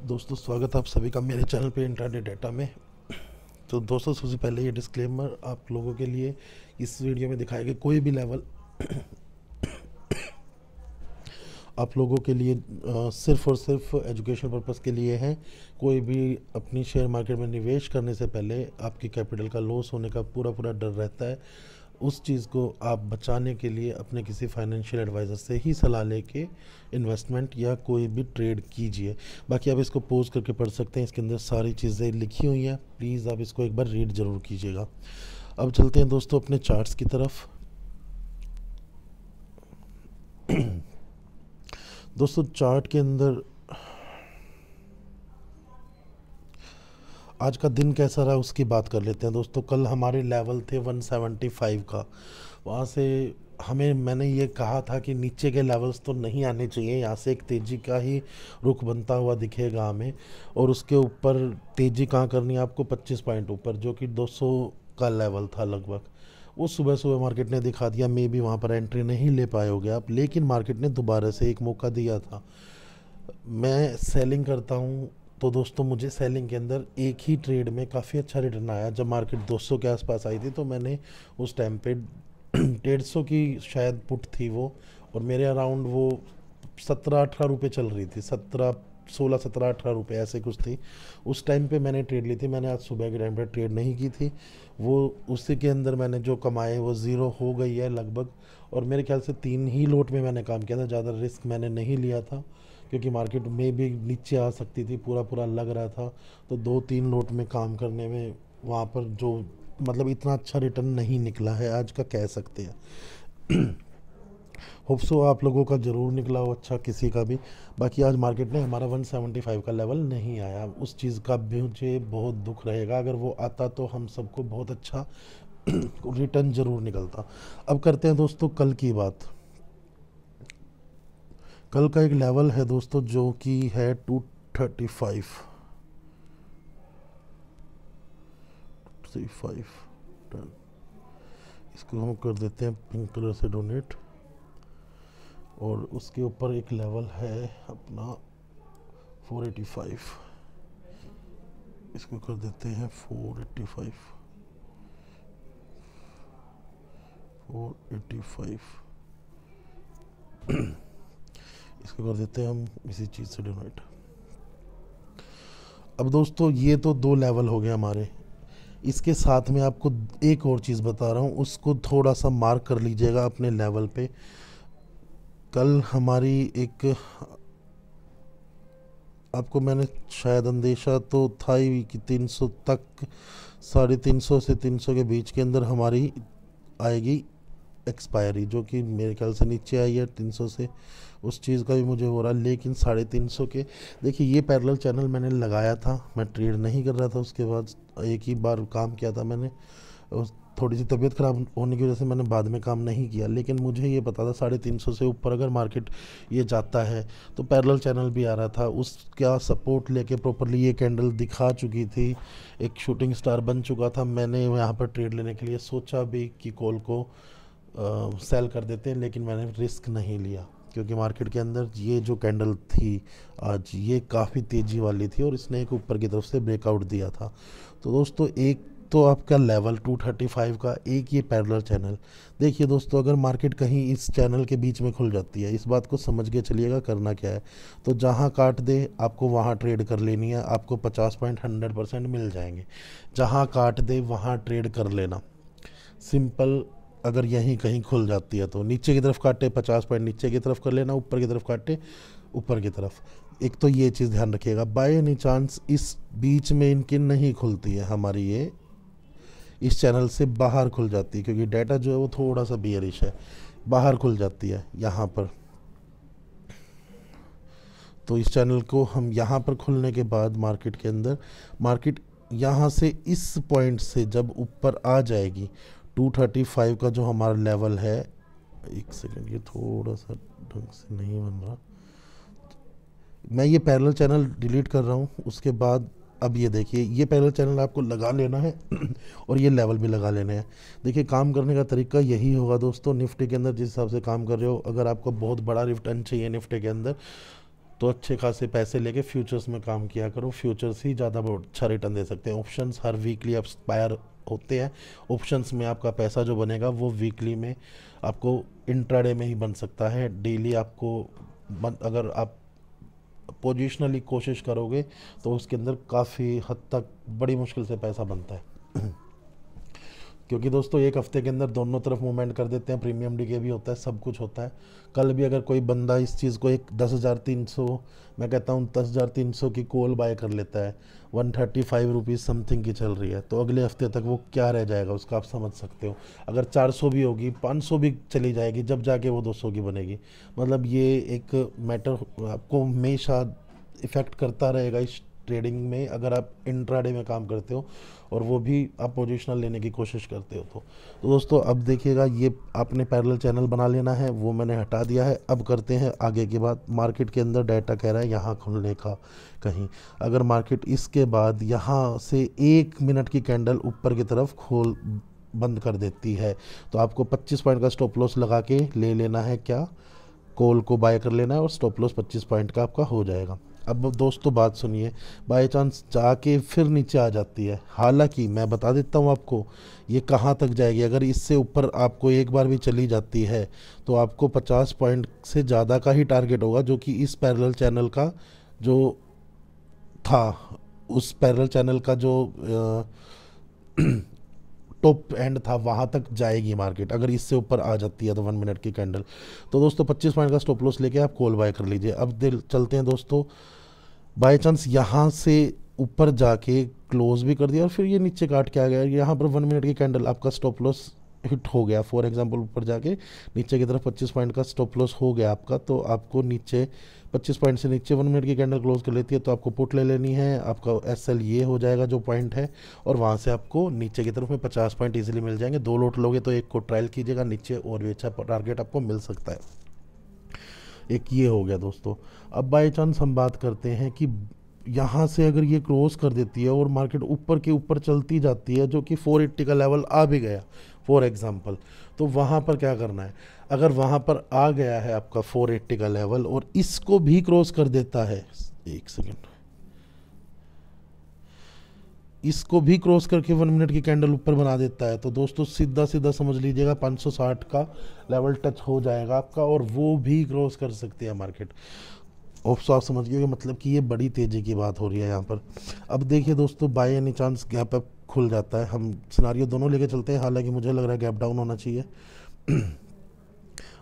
दोस्तों स्वागत है आप सभी का मेरे चैनल पे इंट्राडे डेटा में। तो दोस्तों सबसे पहले ये डिस्क्लेमर आप लोगों के लिए, इस वीडियो में दिखाए गए कोई भी लेवल आप लोगों के लिए सिर्फ और सिर्फ एजुकेशन पर्पस के लिए है। कोई भी अपनी शेयर मार्केट में निवेश करने से पहले आपकी कैपिटल का लॉस होने का पूरा पूरा डर रहता है। उस चीज़ को आप बचाने के लिए अपने किसी फाइनेंशियल एडवाइज़र से ही सलाह लेके इन्वेस्टमेंट या कोई भी ट्रेड कीजिए। बाकी आप इसको पोज करके पढ़ सकते हैं, इसके अंदर सारी चीज़ें लिखी हुई हैं, प्लीज़ आप इसको एक बार रीड ज़रूर कीजिएगा। अब चलते हैं दोस्तों अपने चार्ट्स की तरफ। दोस्तों चार्ट के अंदर आज का दिन कैसा रहा उसकी बात कर लेते हैं। दोस्तों कल हमारे लेवल थे 175 का, वहाँ से मैंने ये कहा था कि नीचे के लेवल्स तो नहीं आने चाहिए, यहाँ से एक तेज़ी का ही रुख बनता हुआ दिखेगा हमें। और उसके ऊपर तेज़ी कहाँ करनी है आपको, 25 पॉइंट ऊपर, जो कि 200 का लेवल था लगभग। वो सुबह सुबह मार्केट ने दिखा दिया, मे भी वहाँ पर एंट्री नहीं ले पाए होगे आप, लेकिन मार्केट ने दोबारा से एक मौका दिया था। मैं सेलिंग करता हूँ तो दोस्तों मुझे सेलिंग के अंदर एक ही ट्रेड में काफ़ी अच्छा रिटर्न आया। जब मार्केट 200 के आसपास आई थी तो मैंने उस टाइम पे 150 की शायद पुट थी वो, और मेरे अराउंड वो 17-18 रुपये चल रही थी, 17 रुपये ऐसे कुछ थी। उस टाइम पे मैंने ट्रेड ली थी। मैंने आज सुबह के टाइम पे ट्रेड नहीं की थी, वो उसी के अंदर मैंने जो कमाए वो ज़ीरो हो गई है लगभग। और मेरे ख्याल से 3 ही लोट में मैंने काम किया था, ज़्यादा रिस्क मैंने नहीं लिया था क्योंकि मार्केट में भी नीचे आ सकती थी, पूरा पूरा लग रहा था। तो 2-3 लोट में काम करने में वहाँ पर जो मतलब इतना अच्छा रिटर्न नहीं निकला है आज का, कह सकते हैं। होप्सो आप लोगों का ज़रूर निकला हो अच्छा, किसी का भी। बाकी आज मार्केट ने हमारा 175 का लेवल नहीं आया, उस चीज़ का भी मुझे बहुत दुख रहेगा। अगर वो आता तो हम सबको बहुत अच्छा रिटर्न ज़रूर निकलता। अब करते हैं दोस्तों कल की बात। कल का एक लेवल है दोस्तों जो कि है 235 10। इसको हम कर देते हैं पिंक कलर से डोनेट। और उसके ऊपर एक लेवल है अपना 485, इसको कर देते हैं 485। इसको कर देते हैं हम इसी चीज़ से डोनेट। अब दोस्तों ये तो 2 लेवल हो गए हमारे। इसके साथ में आपको एक और चीज़ बता रहा हूँ, उसको थोड़ा सा मार्क कर लीजिएगा अपने लेवल पे। कल हमारी एक, आपको मैंने शायद अंदेशा तो था ही कि 300 तक, 350 से 300 के बीच के अंदर हमारी आएगी एक्सपायरी, जो कि मेरे ख्याल से नीचे आई है 300 से। उस चीज़ का भी मुझे हो रहा है, लेकिन 350 के, देखिए ये पैरेलल चैनल मैंने लगाया था, मैं ट्रेड नहीं कर रहा था। उसके बाद एक ही बार काम किया था मैंने, थोड़ी सी तबीयत ख़राब होने की वजह से मैंने बाद में काम नहीं किया। लेकिन मुझे ये पता था 350 से ऊपर अगर मार्केट ये जाता है तो पैरेलल चैनल भी आ रहा था, उसका सपोर्ट लेके प्रॉपरली ये कैंडल दिखा चुकी थी, एक शूटिंग स्टार बन चुका था। मैंने यहाँ पर ट्रेड लेने के लिए सोचा भी कि कॉल को सेल कर देते हैं, लेकिन मैंने रिस्क नहीं लिया क्योंकि मार्केट के अंदर ये जो कैंडल थी आज ये काफ़ी तेज़ी वाली थी और इसने एक ऊपर की तरफ से ब्रेकआउट दिया था। तो दोस्तों एक तो आपका लेवल 235 का, एक ये पैरेलल चैनल। देखिए दोस्तों अगर मार्केट कहीं इस चैनल के बीच में खुल जाती है, इस बात को समझ के चलिएगा करना क्या है। तो जहाँ काट दे आपको वहाँ ट्रेड कर लेनी है, आपको 50 पॉइंट 100% मिल जाएंगे। जहाँ काट दे वहाँ ट्रेड कर लेना, सिंपल। अगर यहीं कहीं खुल जाती है तो नीचे की तरफ काटे 50 पॉइंट नीचे की तरफ कर लेना, ऊपर की तरफ काटे ऊपर की तरफ। एक तो ये चीज़ ध्यान रखिएगा। बाय एनी चांस इस बीच में इनकी नहीं खुलती है हमारी, ये इस चैनल से बाहर खुल जाती है क्योंकि डाटा जो है वो थोड़ा सा बियरिश है, बाहर खुल जाती है यहाँ पर। तो इस चैनल को हम यहाँ पर खुलने के बाद मार्केट के अंदर, मार्केट यहाँ से इस पॉइंट से जब ऊपर आ जाएगी 235 का जो हमारा लेवल है, एक सेकंड ये थोड़ा सा ढंग से नहीं बन रहा, मैं ये पैरेलल चैनल डिलीट कर रहा हूँ। उसके बाद अब ये देखिए ये पैरेलल चैनल आपको लगा लेना है और ये लेवल भी लगा लेने हैं। देखिए काम करने का तरीका यही होगा दोस्तों। निफ्टी के अंदर जिस हिसाब से काम कर रहे हो, अगर आपको बहुत बड़ा रिटर्न चाहिए निफ्टी के अंदर तो अच्छे खासे पैसे लेके फ्यूचर्स में काम किया करो, फ्यूचर्स ही ज़्यादा बहुत अच्छा रिटर्न दे सकते हैं। ऑप्शंस हर वीकली एक्सपायर होते हैं, ऑप्शंस में आपका पैसा जो बनेगा वो वीकली में आपको इंट्राडे में ही बन सकता है। डेली आपको अगर आप पोजिशनली कोशिश करोगे तो उसके अंदर काफ़ी हद तक बड़ी मुश्किल से पैसा बनता है क्योंकि दोस्तों एक हफ्ते के अंदर दोनों तरफ मूवमेंट कर देते हैं, प्रीमियम डीके भी होता है, सब कुछ होता है। कल भी अगर कोई बंदा इस चीज़ को एक 10,300, मैं कहता हूँ 10,300 की कॉल बाय कर लेता है, 135 रुपीज़ समथिंग की चल रही है, तो अगले हफ्ते तक वो क्या रह जाएगा उसका, आप समझ सकते हो। अगर 400 भी होगी, 500 भी चली जाएगी, जब जाके वो 200 की बनेगी। मतलब ये एक मैटर आपको हमेशा इफ़ेक्ट करता रहेगा इस ट्रेडिंग में, अगर आप इंट्राडे में काम करते हो और वो भी आप पोजिशनल लेने की कोशिश करते हो। तो दोस्तों अब देखिएगा, ये आपने पैरेलल चैनल बना लेना है, वो मैंने हटा दिया है। अब करते हैं आगे की बात। मार्केट के अंदर डाटा कह रहा है यहाँ खुलने का कहीं, अगर मार्केट इसके बाद यहाँ से 1 मिनट की कैंडल ऊपर की तरफ खोल बंद कर देती है तो आपको 25 पॉइंट का स्टॉप लॉस लगा के ले लेना है, क्या कॉल को बाय कर लेना है, और स्टॉप लॉस 25 पॉइंट का आपका हो जाएगा। अब दोस्तों बात सुनिए, बाय चांस जाके फिर नीचे आ जाती है, हालांकि मैं बता देता हूँ आपको ये कहाँ तक जाएगी। अगर इससे ऊपर आपको एक बार भी चली जाती है तो आपको 50 पॉइंट से ज़्यादा का ही टारगेट होगा, जो कि इस पैरेलल चैनल का जो था, उस पैरेलल चैनल का जो टॉप एंड था वहाँ तक जाएगी मार्केट। अगर इससे ऊपर आ जाती है तो 1 मिनट की कैंडल, तो दोस्तों 25 पॉइंट का स्टॉप लॉस लेके आप कॉल बाय कर लीजिए। अब चलते हैं दोस्तों, बाय चांस यहाँ से ऊपर जाके क्लोज भी कर दिया और फिर ये नीचे काट के आ गया, यहाँ पर 1 मिनट की कैंडल, आपका स्टॉप लॉस हिट हो गया। फॉर एग्जांपल ऊपर जाके नीचे की तरफ 25 पॉइंट का स्टॉप लॉस हो गया आपका, तो आपको नीचे 25 पॉइंट से नीचे 1 मिनट की कैंडल क्लोज कर लेती है तो आपको पुट ले लेनी है, आपका एसएल ये हो जाएगा जो पॉइंट है, और वहाँ से आपको नीचे की तरफ में 50 पॉइंट इजीली मिल जाएंगे। 2 लोट लोगे तो एक को ट्रायल कीजिएगा, नीचे और भी अच्छा टारगेट आपको मिल सकता है। एक ये हो गया दोस्तों। अब बाई चांस हम बात करते हैं कि यहाँ से अगर ये क्रॉस कर देती है और मार्केट ऊपर के ऊपर चलती जाती है, जो कि 480 का लेवल आ भी गया फॉर एग्जांपल, तो वहाँ पर क्या करना है। अगर वहाँ पर आ गया है आपका 480 का लेवल और इसको भी क्रॉस कर देता है, एक सेकेंड, इसको भी क्रॉस करके 1 मिनट की कैंडल ऊपर बना देता है, तो दोस्तों सीधा सीधा समझ लीजिएगा 560 का लेवल टच हो जाएगा आपका, और वो भी क्रॉस कर सकती है मार्केट। आप समझ गए मतलब कि ये बड़ी तेज़ी की बात हो रही है यहाँ पर। अब देखिए दोस्तों, by any chance gap up खुल जाता है, हम सिनारियो दोनों लेके चलते हैं, हालांकि मुझे लग रहा है गैप डाउन होना चाहिए।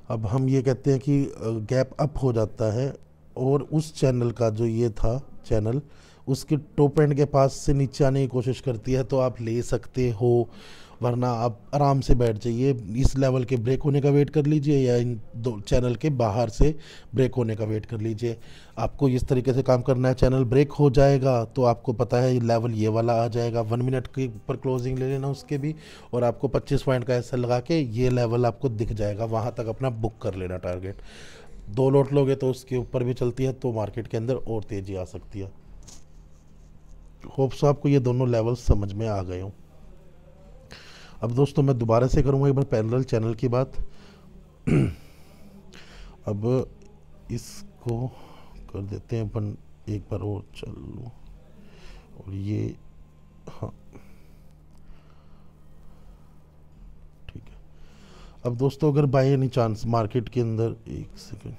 अब हम ये कहते हैं कि गैप अप हो जाता है और उस चैनल का जो ये था चैनल, उसके टॉप एंड के पास से नीचे आने की कोशिश करती है तो आप ले सकते हो, वरना आप आराम से बैठ जाइए। इस लेवल के ब्रेक होने का वेट कर लीजिए या इन दो चैनल के बाहर से ब्रेक होने का वेट कर लीजिए। आपको इस तरीके से काम करना है, चैनल ब्रेक हो जाएगा तो आपको पता है लेवल ये वाला आ जाएगा, 1 मिनट के ऊपर क्लोजिंग ले लेना उसके भी, और आपको 25 पॉइंट का ऐसा लगा के ये लेवल आपको दिख जाएगा, वहाँ तक अपना बुक कर लेना टारगेट। 2 लोट लोगे तो उसके ऊपर भी चलती है तो मार्केट के अंदर और तेज़ी आ सकती है। होप्स आपको ये दोनों लेवल समझ में आ गए हों। अब दोस्तों मैं दोबारा से करूँगा एक बार पैरेलल चैनल की बात। अब इसको कर देते हैं अपन एक बार और चालू, और ये हाँ ठीक है। अब दोस्तों अगर बाय एनी चांस मार्केट के अंदर, एक सेकेंड,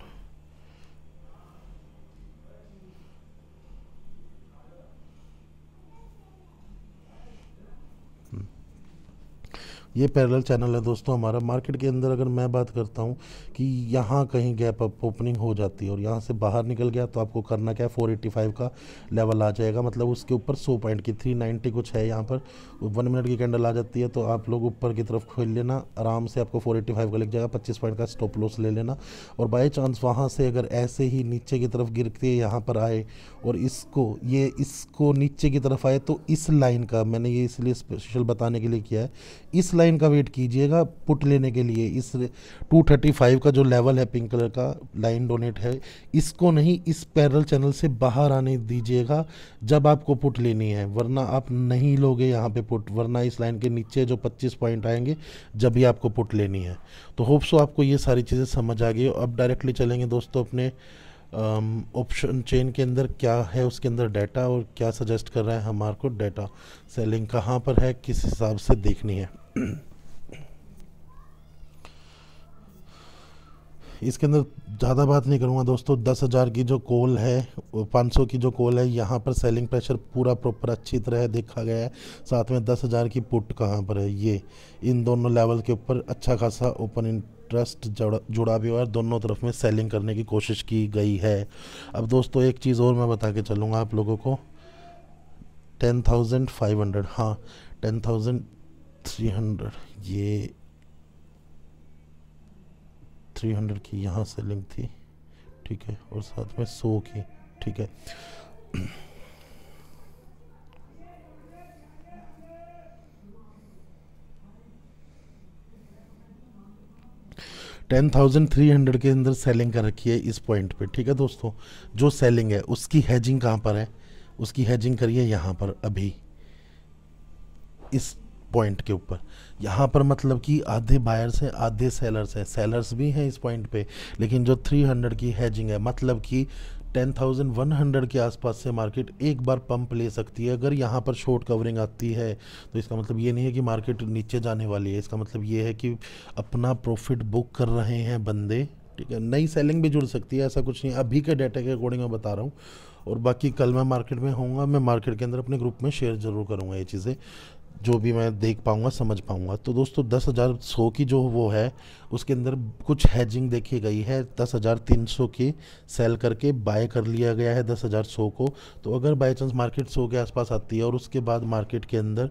ये पैरेलल चैनल है दोस्तों हमारा। मार्केट के अंदर अगर मैं बात करता हूँ कि यहाँ कहीं गैप अप ओपनिंग हो जाती है और यहाँ से बाहर निकल गया तो आपको करना क्या है, 485 का लेवल आ जाएगा, मतलब उसके ऊपर 100 पॉइंट की 390 कुछ है यहाँ पर, 1 मिनट की कैंडल आ जाती है तो आप लोग ऊपर की तरफ खोल लेना, आराम से आपको 485 का लिख जाएगा, 25 पॉइंट का स्टॉप लॉस ले लेना। और बाई चांस वहाँ से अगर ऐसे ही नीचे की तरफ गिर के यहाँ पर आए और इसको नीचे की तरफ आए तो इस लाइन का, मैंने ये इसलिए स्पेशल बताने के लिए किया है, इस लाइन का वेट कीजिएगा पुट लेने के लिए। इस 235 का जो लेवल है, पिंक कलर का लाइन डोनेट है, इसको नहीं, इस पैरेलल चैनल से बाहर आने दीजिएगा जब आपको पुट लेनी है, वरना आप नहीं लोगे यहाँ पे पुट, वरना इस लाइन के नीचे जो 25 पॉइंट आएंगे जब भी आपको पुट लेनी है। तो होप सो आपको ये सारी चीज़ें समझ आ गई। अब डायरेक्टली चलेंगे दोस्तों अपने ऑप्शन चेन के अंदर क्या है, उसके अंदर डाटा, और क्या सजेस्ट कर रहा है हमारे को डाटा, सेलिंग कहाँ पर है, किस हिसाब से देखनी है। इसके अंदर ज़्यादा बात नहीं करूँगा दोस्तों। 10,000 की जो कॉल है, 500 की जो कॉल है, यहाँ पर सेलिंग प्रेशर पूरा प्रॉपर अच्छी तरह देखा गया है। साथ में 10,000 की पुट कहाँ पर है, ये इन दोनों लेवल के ऊपर अच्छा खासा ओपन इंटरेस्ट जुड़ा भी हुआ है, दोनों तरफ में सेलिंग करने की कोशिश की गई है। अब दोस्तों एक चीज़ और मैं बता के चलूँगा आप लोगों को, 10,500, हाँ 10,300, ये 300 की यहाँ सेलिंग थी, ठीक है, और साथ में 100 की, ठीक है। $10,300 के अंदर सेलिंग कर रखी है इस पॉइंट पे, ठीक है दोस्तों। जो सेलिंग है उसकी हैजिंग कहाँ पर है, उसकी हैजिंग करिए यहाँ पर, अभी इस पॉइंट के ऊपर। यहाँ पर मतलब कि आधे बायर्स हैं आधे सेलर्स हैं, सेलर्स भी हैं इस पॉइंट पे, लेकिन जो 300 की हैजिंग है, मतलब कि 10,100 के आसपास से मार्केट एक बार पंप ले सकती है। अगर यहाँ पर शॉर्ट कवरिंग आती है तो इसका मतलब ये नहीं है कि मार्केट नीचे जाने वाली है, इसका मतलब ये है कि अपना प्रॉफिट बुक कर रहे हैं बंदे, ठीक है। नई सेलिंग भी जुड़ सकती है, ऐसा कुछ नहीं, अभी के डाटा के अकॉर्डिंग मैं बता रहा हूँ। और बाकी कल मैं मार्केट में होऊंगा, मैं मार्केट के अंदर अपने ग्रुप में शेयर ज़रूर करूँगा ये चीज़ें, जो भी मैं देख पाऊँगा समझ पाऊँगा। तो दोस्तों 10,100 की जो वो है, उसके अंदर कुछ हैजिंग देखी गई है, 10,300 की सेल करके बाय कर लिया गया है 10,100 को। तो अगर बाई चांस मार्केट 100 के आसपास आती है और उसके बाद मार्केट के अंदर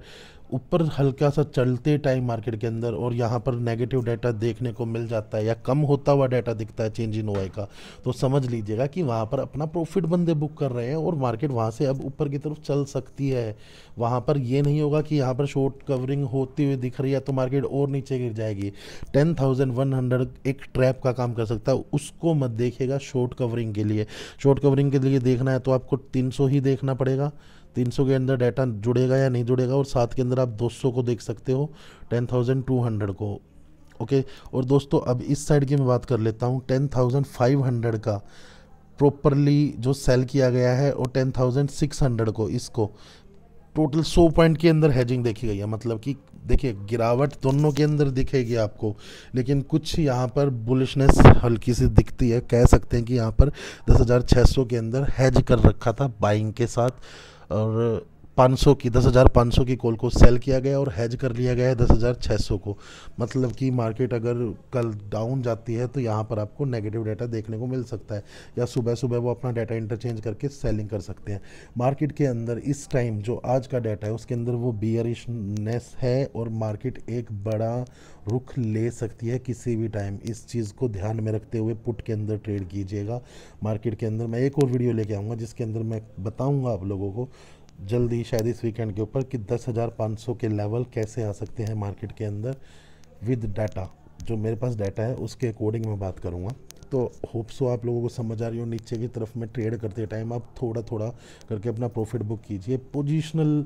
ऊपर हल्का सा चलते टाइम मार्केट के अंदर और यहाँ पर नेगेटिव डाटा देखने को मिल जाता है या कम होता हुआ डाटा दिखता है चेंज इन ओआई का, तो समझ लीजिएगा कि वहाँ पर अपना प्रॉफिट बंदे बुक कर रहे हैं और मार्केट वहाँ से अब ऊपर की तरफ चल सकती है। वहाँ पर ये नहीं होगा कि यहाँ पर शॉर्ट कवरिंग होती हुई दिख रही है तो मार्केट और नीचे गिर जाएगी। 10,100 एक ट्रैप का काम कर सकता है, उसको मत देखिएगा शॉर्ट कवरिंग के लिए। शॉर्ट कवरिंग के लिए देखना है तो आपको 300 ही देखना पड़ेगा, 300 के अंदर डाटा जुड़ेगा या नहीं जुड़ेगा, और साथ के अंदर आप 200 को देख सकते हो, 10,200 को, ओके। और दोस्तों अब इस साइड की मैं बात कर लेता हूँ, 10,500 का प्रॉपरली जो सेल किया गया है और 10,600 को, इसको टोटल 100 पॉइंट के अंदर हैजिंग देखी गई है। मतलब कि देखिए गिरावट दोनों के अंदर दिखेगी आपको, लेकिन कुछ यहाँ पर बुलिशनेस हल्की सी दिखती है। कह सकते हैं कि यहाँ पर 10,600 के अंदर हैज कर रखा था बाइंग के साथ, और 10,500 की कॉल को सेल किया गया और हैज कर लिया गया है 10,600 को। मतलब कि मार्केट अगर कल डाउन जाती है तो यहाँ पर आपको नेगेटिव डाटा देखने को मिल सकता है, या सुबह सुबह वो अपना डाटा इंटरचेंज करके सेलिंग कर सकते हैं। मार्केट के अंदर इस टाइम जो आज का डाटा है उसके अंदर वो बियरिशनेस है और मार्केट एक बड़ा रुख ले सकती है किसी भी टाइम। इस चीज़ को ध्यान में रखते हुए पुट के अंदर ट्रेड कीजिएगा। मार्केट के अंदर मैं एक और वीडियो लेके आऊँगा जिसके अंदर मैं बताऊँगा आप लोगों को जल्दी, शायद इस वीकेंड के ऊपर, कि 10,500 के लेवल कैसे आ सकते हैं मार्केट के अंदर विद डाटा। जो मेरे पास डाटा है उसके अकॉर्डिंग मैं बात करूँगा। तो होप सो आप लोगों को समझ आ रही हो। नीचे की तरफ में ट्रेड करते टाइम आप थोड़ा थोड़ा करके अपना प्रॉफिट बुक कीजिए। पोजिशनल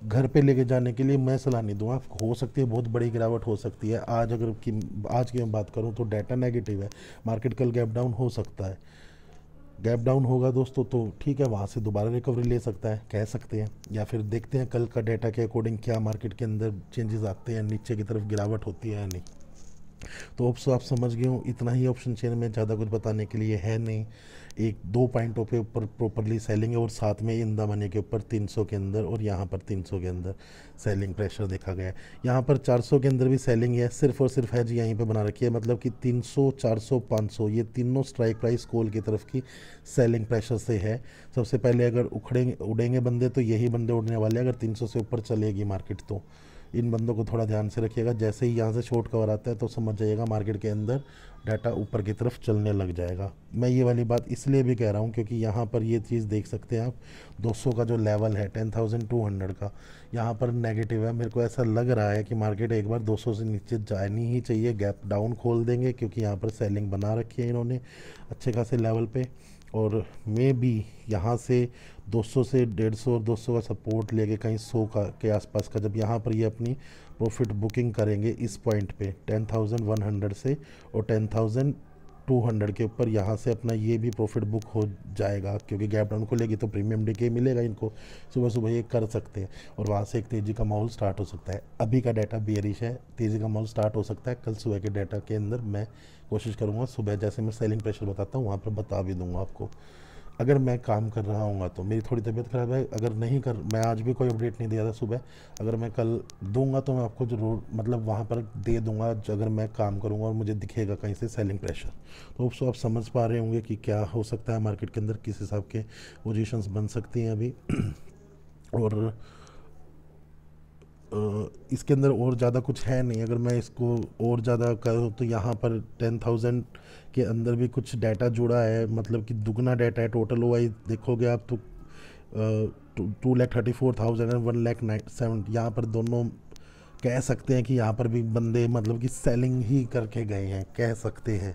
घर पे लेके जाने के लिए मैं सलाह नहीं दूंगा। हो सकती है बहुत बड़ी गिरावट हो सकती है। आज आज की मैं बात करूं तो डाटा नेगेटिव है, मार्केट कल गैप डाउन हो सकता है। गैप डाउन होगा दोस्तों तो ठीक है, वहाँ से दोबारा रिकवरी ले सकता है, कह सकते हैं, या फिर देखते हैं कल का डाटा के अकॉर्डिंग क्या मार्केट के अंदर चेंजेस आते हैं, नीचे की तरफ गिरावट होती है या नहीं। तो अब आप समझ गए हो, इतना ही ऑप्शन चेन में, ज़्यादा कुछ बताने के लिए है नहीं। एक दो पॉइंटों पे ऊपर प्रॉपरली सेलिंग है और साथ में इन द मनी के ऊपर 300 के अंदर और यहाँ पर 300 के अंदर सेलिंग प्रेशर देखा गया है। यहाँ पर 400 के अंदर भी सेलिंग है, सिर्फ और सिर्फ है जी यहीं पे बना रखी है। मतलब कि 300, 400, 500 ये तीनों स्ट्राइक प्राइस कॉल की तरफ की सेलिंग प्रेशर से है। सबसे पहले अगर उड़ेंगे बंदे तो यही बंदे उड़ने वाले हैं। अगर 300 से ऊपर चलेगी मार्केट तो इन बंदों को थोड़ा ध्यान से रखिएगा। जैसे ही यहाँ से शॉर्ट कवर आता है तो समझ जाइएगा मार्केट के अंदर डाटा ऊपर की तरफ चलने लग जाएगा। मैं ये वाली बात इसलिए भी कह रहा हूँ क्योंकि यहाँ पर ये चीज़ देख सकते हैं आप, 200 का जो लेवल है 10,200 का, यहाँ पर नेगेटिव है। मेरे को ऐसा लग रहा है कि मार्केट एक बार 200 से नीचे जानी ही चाहिए, गैप डाउन खोल देंगे क्योंकि यहाँ पर सेलिंग बना रखी है इन्होंने अच्छे खासे लेवल पे। और मे बी यहाँ से 200 से 150 और 200 का सपोर्ट लेके कहीं 100 का के आसपास का, जब यहाँ पर ये अपनी प्रॉफिट बुकिंग करेंगे इस पॉइंट पे 10,100 से और 10,000 200 के ऊपर यहाँ से अपना ये भी प्रॉफिट बुक हो जाएगा, क्योंकि गैप डाउन खुलेगी तो प्रीमियम डीके मिलेगा इनको, सुबह सुबह ये कर सकते हैं और वहाँ से एक तेज़ी का माहौल स्टार्ट हो सकता है। अभी का डाटा बेयरिश है, तेज़ी का माहौल स्टार्ट हो सकता है कल सुबह के डाटा के अंदर। मैं कोशिश करूँगा सुबह जैसे मैं सेलिंग प्रेशर बताता हूँ वहाँ पर बता भी दूँगा आपको। अगर मैं काम कर रहा हूँगा तो मेरी थोड़ी तबीयत ख़राब है, अगर नहीं कर, मैं आज भी कोई अपडेट नहीं दिया था सुबह, अगर मैं कल दूंगा तो मैं आपको ज़रूर मतलब वहाँ पर दे दूंगा अगर मैं काम करूँगा और मुझे दिखेगा कहीं से सेलिंग प्रेशर। तो उसको आप समझ पा रहे होंगे कि क्या हो सकता है मार्केट के अंदर, किस हिसाब के पोजीशंस बन सकती हैं अभी। और इसके अंदर और ज़्यादा कुछ है नहीं। अगर मैं इसको और ज़्यादा करूँ तो यहाँ पर 10,000 के अंदर भी कुछ डाटा जुड़ा है, मतलब कि दुगना डाटा है। टोटल वाइज देखोगे आप तो 2,34,000 एंड 1,07,000 यहाँ पर दोनों कह सकते हैं कि यहाँ पर भी बंदे मतलब कि सेलिंग ही करके गए हैं, कह सकते हैं।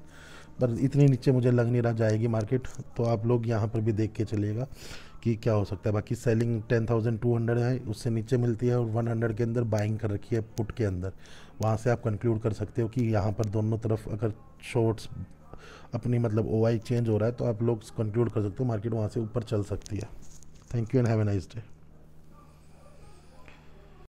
पर इतनी नीचे मुझे लग नहीं रहा जाएगी मार्केट, तो आप लोग यहाँ पर भी देख के चलिएगा कि क्या हो सकता है। बाकी सेलिंग 10,200 है, उससे नीचे मिलती है, और 100 के अंदर बाइंग कर रखी है पुट के अंदर। वहाँ से आप कंक्लूड कर सकते हो कि यहाँ पर दोनों तरफ अगर शॉर्ट्स अपनी मतलब ओआई चेंज हो रहा है तो आप लोग कंक्लूड कर सकते हो मार्केट वहाँ से ऊपर चल सकती है। Thank you and have a nice day.